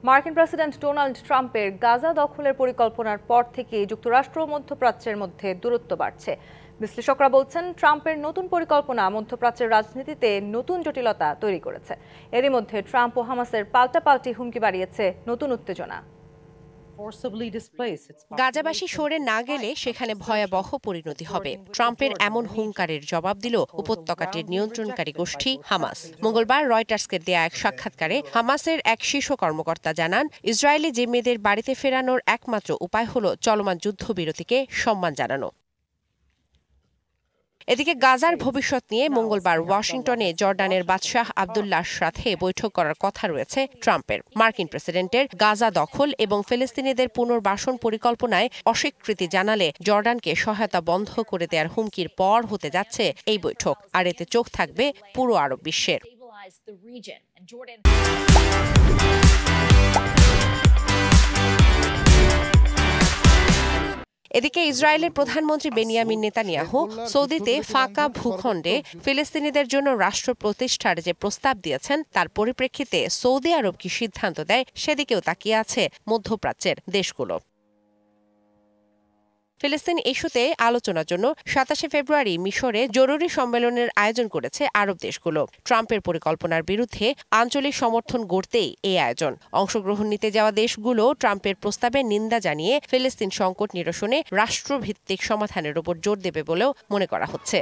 মার্কিন president Donald ট্রাম্পের গাজা দখলের পরিকল্পনার পর থেকে যুক্তরাষ্ট্র ও মধ্যপ্রাচ্যের মধ্যে দূরত্ব বাড়ছে। বিশ্লেষকরা বলছেন, ট্রাম্পের নতুন পরিকল্পনা মধ্যপ্রাচ্যের রাজনীতিতে নতুন জটিলতা তৈরি করেছে। এরই মধ্যে ট্রাম্প ও হামাসের পাল্টাপাল্টি হুমকি বাড়িয়েছে নতুন উত্তেজনা। গাজাবাসী সরে না গেলে সেখানে ভয়াবহ পরিণতি হবে। ট্রাম্পের এমন হুঙ্কারের জবাব দিল উপত্যকাটির নিয়ন্ত্রণকারী গোষ্ঠী হামাস। মঙ্গলবার রয়টার্সকে দেয়া এক সাক্ষাৎকারে হামাসের এক শীর্ষ কর্মকর্তা জানান, ইসরায়েলি জিম্মিদের বাড়িতে ফেরানোর একমাত্র উপায় হল চলমান যুদ্ধবিরতিকে সম্মান জানানো। এদিকে গাজার ভবিষ্যৎ নিয়ে মঙ্গলবার ওয়াশিংটনে জর্ডানের বাদশাহ আবদুল্লাহর সাথে বৈঠক করার কথা রয়েছে ট্রাম্পের। মার্কিন প্রেসিডেন্টের গাজা দখল এবং ফিলিস্তিনিদের পুনর্বাসন পরিকল্পনায় অস্বীকৃতি জানালে জর্ডানকে সহায়তা বন্ধ করে দেওয়ার হুমকির পর হতে যাচ্ছে এই বৈঠক। আর এতে চোখ থাকবে পুরো আরব বিশ্বের। এদিকে ইসরায়েলের প্রধানমন্ত্রী বেনিয়ামিন নেতানিয়াহু সৌদিতে ফাঁকা ভূখণ্ডে ফিলিস্তিনিদের জন্য রাষ্ট্র প্রতিষ্ঠার যে প্রস্তাব দিয়েছেন তার পরিপ্রেক্ষিতে সৌদি আরব কি সিদ্ধান্ত দেয় সেদিকেও তাকিয়ে আছে মধ্যপ্রাচ্যের দেশগুলো। ফিলিস্তিন ইস্যুতে আলোচনার জন্য ২৭ ফেব্রুয়ারি মিশরে জরুরি সম্মেলনের আয়োজন করেছে আরব দেশগুলো। ট্রাম্পের পরিকল্পনার বিরুদ্ধে আঞ্চলিক সমর্থন গড়তেই এই আয়োজন। অংশগ্রহণ নিতে যাওয়া দেশগুলো ট্রাম্পের প্রস্তাবে নিন্দা জানিয়ে ফিলিস্তিন সংকট নিরসনে রাষ্ট্রভিত্তিক সমাধানের উপর জোর দেবে বলেও মনে করা হচ্ছে।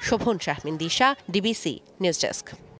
শোভন শাহমিন দিশা, ডিবিসি নিউজ ডেস্ক।